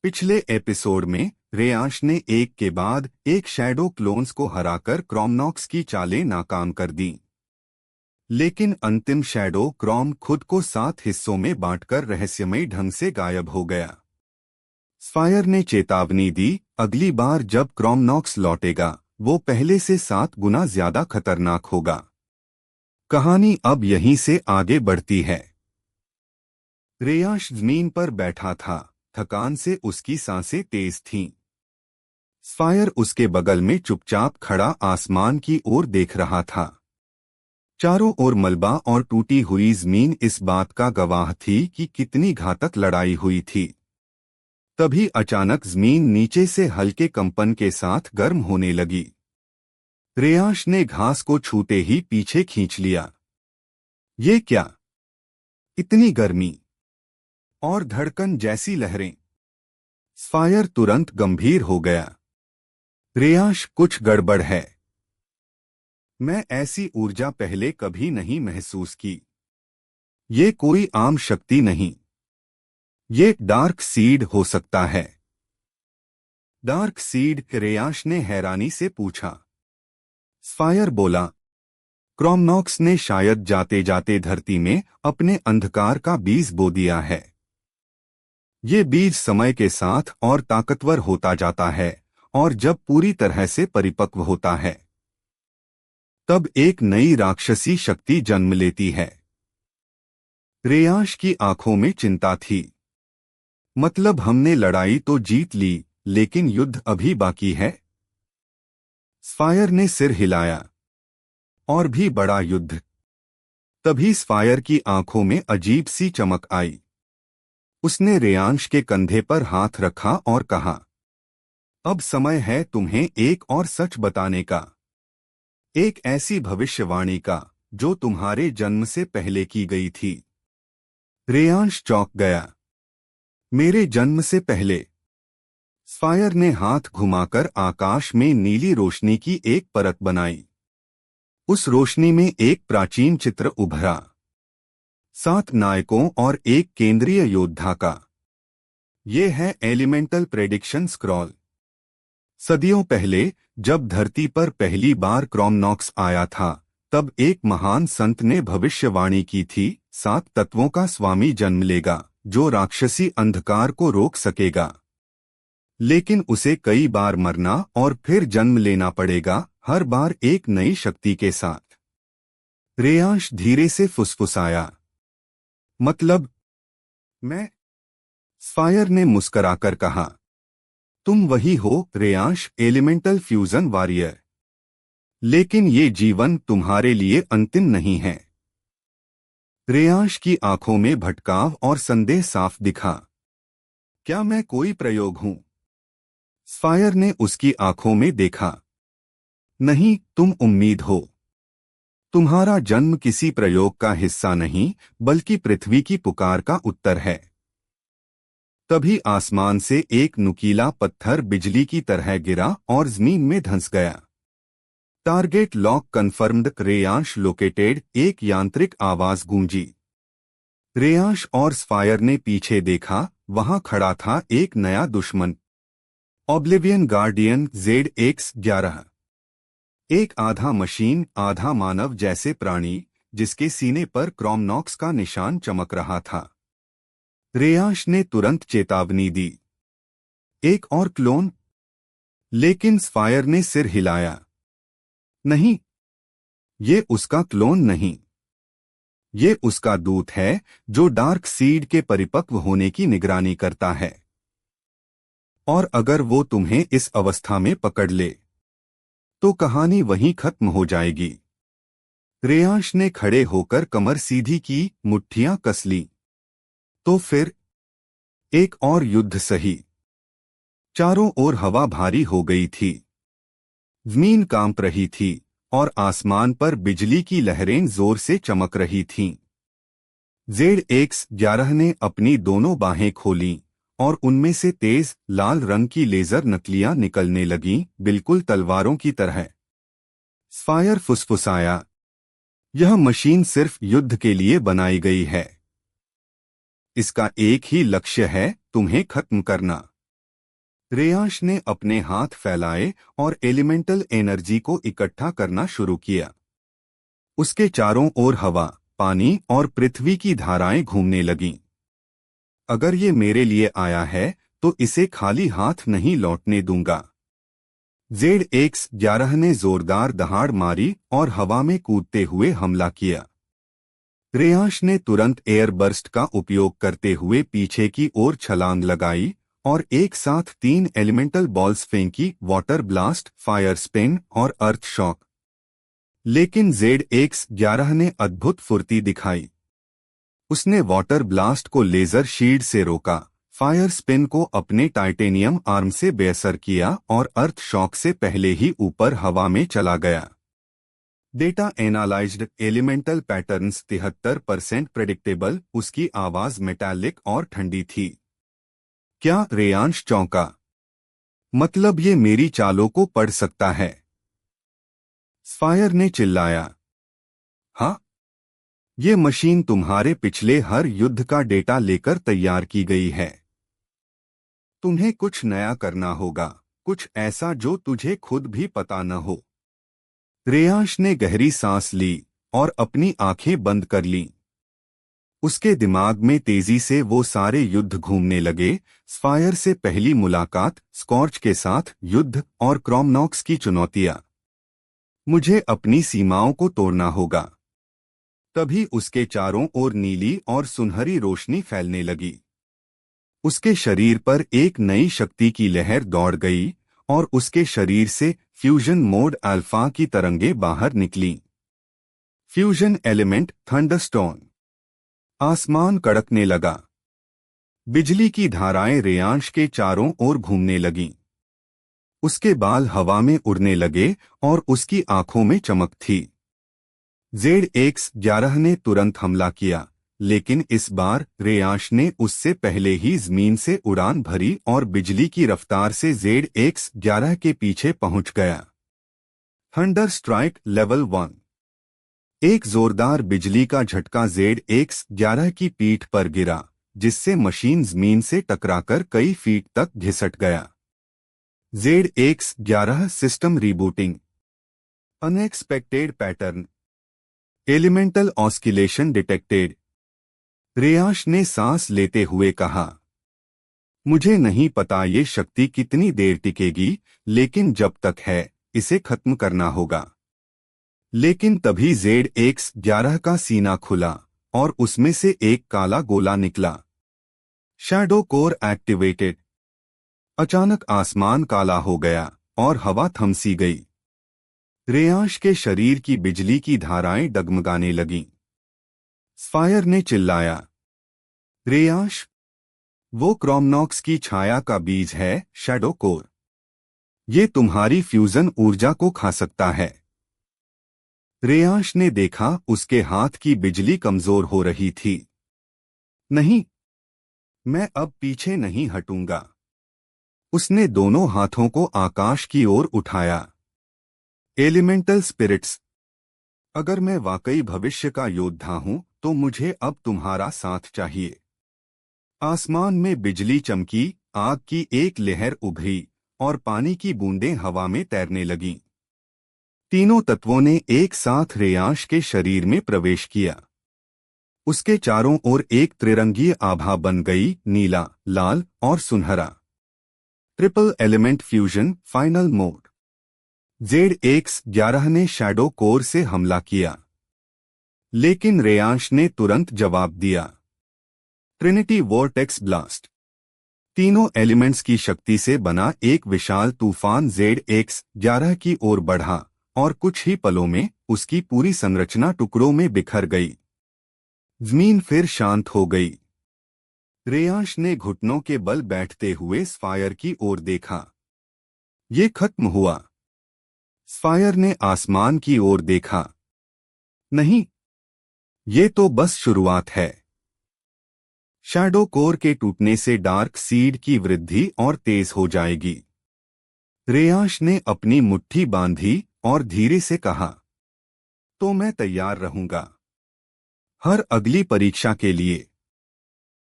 पिछले एपिसोड में रेयांश ने एक के बाद एक शैडो क्लोन्स को हराकर क्रोमनॉक्स की चालें नाकाम कर दी। लेकिन अंतिम शैडो क्रोम खुद को 7 हिस्सों में बांटकर रहस्यमयी ढंग से गायब हो गया। स्फायर ने चेतावनी दी, अगली बार जब क्रोमनॉक्स लौटेगा वो पहले से 7 गुना ज्यादा खतरनाक होगा। कहानी अब यहीं से आगे बढ़ती है। रेयांश जमीन पर बैठा था, थकान से उसकी सांसें तेज थीं। स्फायर उसके बगल में चुपचाप खड़ा आसमान की ओर देख रहा था। चारों ओर मलबा और टूटी हुई जमीन इस बात का गवाह थी कि कितनी घातक लड़ाई हुई थी। तभी अचानक जमीन नीचे से हल्के कंपन के साथ गर्म होने लगी। रेयांश ने घास को छूते ही पीछे खींच लिया। ये क्या? इतनी गर्मी और धड़कन जैसी लहरें। स्फायर तुरंत गंभीर हो गया। रेयांश, कुछ गड़बड़ है। मैं ऐसी ऊर्जा पहले कभी नहीं महसूस की। ये कोई आम शक्ति नहीं। ये डार्क सीड हो सकता है। Dark seed? रेयांश ने हैरानी से पूछा। स्फायर बोला, क्रोमनॉक्स ने शायद जाते जाते धरती में अपने अंधकार का बीज बो दिया है। ये बीज समय के साथ और ताकतवर होता जाता है और जब पूरी तरह से परिपक्व होता है तब एक नई राक्षसी शक्ति जन्म लेती है। रेयांश की आंखों में चिंता थी। मतलब हमने लड़ाई तो जीत ली, लेकिन युद्ध अभी बाकी है। स्फायर ने सिर हिलाया। और भी बड़ा युद्ध? तभी स्फायर की आंखों में अजीब सी चमक आई। उसने रेयांश के कंधे पर हाथ रखा और कहा, अब समय है तुम्हें एक और सच बताने का। एक ऐसी भविष्यवाणी का जो तुम्हारे जन्म से पहले की गई थी। रेयांश चौंक गया। मेरे जन्म से पहले? स्फायर ने हाथ घुमाकर आकाश में नीली रोशनी की एक परत बनाई। उस रोशनी में एक प्राचीन चित्र उभरा, 7 नायकों और एक केंद्रीय योद्धा का। ये है एलिमेंटल प्रेडिक्शन स्क्रॉल। सदियों पहले जब धरती पर पहली बार क्रोमनॉक्स आया था, तब एक महान संत ने भविष्यवाणी की थी, 7 तत्वों का स्वामी जन्म लेगा जो राक्षसी अंधकार को रोक सकेगा। लेकिन उसे कई बार मरना और फिर जन्म लेना पड़ेगा, हर बार एक नई शक्ति के साथ। रेयांश धीरे से फुसफुसाया, मतलब मैं? स्फायर ने मुस्कराकर कहा, तुम वही हो रेयांश, एलिमेंटल फ्यूजन वॉरियर। लेकिन ये जीवन तुम्हारे लिए अंतिम नहीं है। रेयांश की आंखों में भटकाव और संदेह साफ दिखा। क्या मैं कोई प्रयोग हूं? स्फायर ने उसकी आंखों में देखा। नहीं, तुम उम्मीद हो। तुम्हारा जन्म किसी प्रयोग का हिस्सा नहीं, बल्कि पृथ्वी की पुकार का उत्तर है। तभी आसमान से एक नुकीला पत्थर बिजली की तरह गिरा और जमीन में धंस गया। Target lock confirmed, Reyansh located, एक यांत्रिक आवाज गूंजी। रेयांश और स्फायर ने पीछे देखा, वहां खड़ा था एक नया दुश्मन, ऑब्लिवियन गार्डियन ZX-11। एक आधा मशीन आधा मानव जैसे प्राणी, जिसके सीने पर क्रोमनॉक्स का निशान चमक रहा था। रेयांश ने तुरंत चेतावनी दी, एक और क्लोन? लेकिन स्फायर ने सिर हिलाया। नहीं, ये उसका क्लोन नहीं। ये उसका दूत है जो डार्क सीड के परिपक्व होने की निगरानी करता है। और अगर वो तुम्हें इस अवस्था में पकड़ ले तो कहानी वहीं खत्म हो जाएगी। रेयांश ने खड़े होकर कमर सीधी की, मुट्ठियां कस लीं। तो फिर एक और युद्ध सही। चारों ओर हवा भारी हो गई थी। जमीन कांप रही थी और आसमान पर बिजली की लहरें जोर से चमक रही थीं। ZX-11 ने अपनी दोनों बाहें खोलीं और उनमें से तेज लाल रंग की लेजर नकलियां निकलने लगीं, बिल्कुल तलवारों की तरह। स्फायर फुसफुसाया, यह मशीन सिर्फ युद्ध के लिए बनाई गई है। इसका एक ही लक्ष्य है, तुम्हें खत्म करना। रेयांश ने अपने हाथ फैलाए और एलिमेंटल एनर्जी को इकट्ठा करना शुरू किया। उसके चारों ओर हवा, पानी और पृथ्वी की धाराएं घूमने लगीं। अगर ये मेरे लिए आया है तो इसे खाली हाथ नहीं लौटने दूंगा। ZX-11 ने जोरदार दहाड़ मारी और हवा में कूदते हुए हमला किया। रेयांश ने तुरंत एयर बर्स्ट का उपयोग करते हुए पीछे की ओर छलांग लगाई और एक साथ 3 एलिमेंटल बॉल्स फेंकी, वाटर ब्लास्ट, फायर स्पिन और अर्थ शॉक। लेकिन ZX-11 ने अद्भुत फुर्ती दिखाई। उसने वाटर ब्लास्ट को लेजर शील्ड से रोका, फायर स्पिन को अपने टाइटेनियम आर्म से बेअसर किया और अर्थ शॉक से पहले ही ऊपर हवा में चला गया। Data analysed, elemental patterns 73% predictable. उसकी आवाज मेटालिक और ठंडी थी। क्या? रेयांश चौंका। मतलब ये मेरी चालों को पढ़ सकता है? स्फायर ने चिल्लाया। हाँ, ये मशीन तुम्हारे पिछले हर युद्ध का डेटा लेकर तैयार की गई है। तुम्हें कुछ नया करना होगा, कुछ ऐसा जो तुझे खुद भी पता न हो। रेयांश ने गहरी सांस ली और अपनी आंखें बंद कर लीं। उसके दिमाग में तेजी से वो सारे युद्ध घूमने लगे। स्फायर से पहली मुलाकात, स्कॉर्च के साथ युद्ध और क्रोमनॉक्स की चुनौतियां। मुझे अपनी सीमाओं को तोड़ना होगा। तभी उसके चारों ओर नीली और सुनहरी रोशनी फैलने लगी। उसके शरीर पर एक नई शक्ति की लहर दौड़ गई और उसके शरीर से फ्यूजन मोड अल्फा की तरंगें बाहर निकलीं। Fusion element thunderstorm. आसमान कड़कने लगा। बिजली की धाराएं रेयांश के चारों ओर घूमने लगीं। उसके बाल हवा में उड़ने लगे और उसकी आंखों में चमक थी। ZX-11 ने तुरंत हमला किया, लेकिन इस बार रेयांश ने उससे पहले ही जमीन से उड़ान भरी और बिजली की रफ्तार से ZX-11 के पीछे पहुंच गया। Thunder strike level 1। एक जोरदार बिजली का झटका ZX-11 की पीठ पर गिरा, जिससे मशीन जमीन से टकराकर कई फीट तक घिसट गया। ZX-11 system rebooting. Unexpected pattern. Elemental oscillation detected. Reyansh ने सांस लेते हुए कहा, मुझे नहीं पता ये शक्ति कितनी देर टिकेगी, लेकिन जब तक है, इसे खत्म करना होगा। लेकिन तभी ZX-11 का सीना खुला और उसमें से एक काला गोला निकला। Shadow core activated. अचानक आसमान काला हो गया और हवा थमसी गई। रेयांश के शरीर की बिजली की धाराएं डगमगाने लगीं। स्फायर ने चिल्लाया, रेयांश, वो क्रोमनॉक्स की छाया का बीज है, शैडो कोर। ये तुम्हारी फ्यूजन ऊर्जा को खा सकता है। रेयांश ने देखा उसके हाथ की बिजली कमजोर हो रही थी। नहीं, मैं अब पीछे नहीं हटूंगा। उसने दोनों हाथों को आकाश की ओर उठाया। एलिमेंटल स्पिरिट्स, अगर मैं वाकई भविष्य का योद्धा हूं तो मुझे अब तुम्हारा साथ चाहिए। आसमान में बिजली चमकी, आग की एक लहर उभरी और पानी की बूंदें हवा में तैरने लगीं। तीनों तत्वों ने एक साथ रेयांश के शरीर में प्रवेश किया। उसके चारों ओर एक त्रिरंगीय आभा बन गई, नीला, लाल और सुनहरा। Triple element fusion final mode. ZX-11 ने शैडो कोर से हमला किया, लेकिन रेयांश ने तुरंत जवाब दिया। Trinity vortex blast. तीनों एलिमेंट्स की शक्ति से बना एक विशाल तूफान ZX-11 की ओर बढ़ा और कुछ ही पलों में उसकी पूरी संरचना टुकड़ों में बिखर गई। जमीन फिर शांत हो गई। रेयांश ने घुटनों के बल बैठते हुए स्फायर की ओर देखा। ये खत्म हुआ। स्फायर ने आसमान की ओर देखा। नहीं, ये तो बस शुरुआत है। शैडो कोर के टूटने से डार्क सीड की वृद्धि और तेज हो जाएगी। रेयांश ने अपनी मुट्ठी बांधी और धीरे से कहा, तो मैं तैयार रहूंगा, हर अगली परीक्षा के लिए।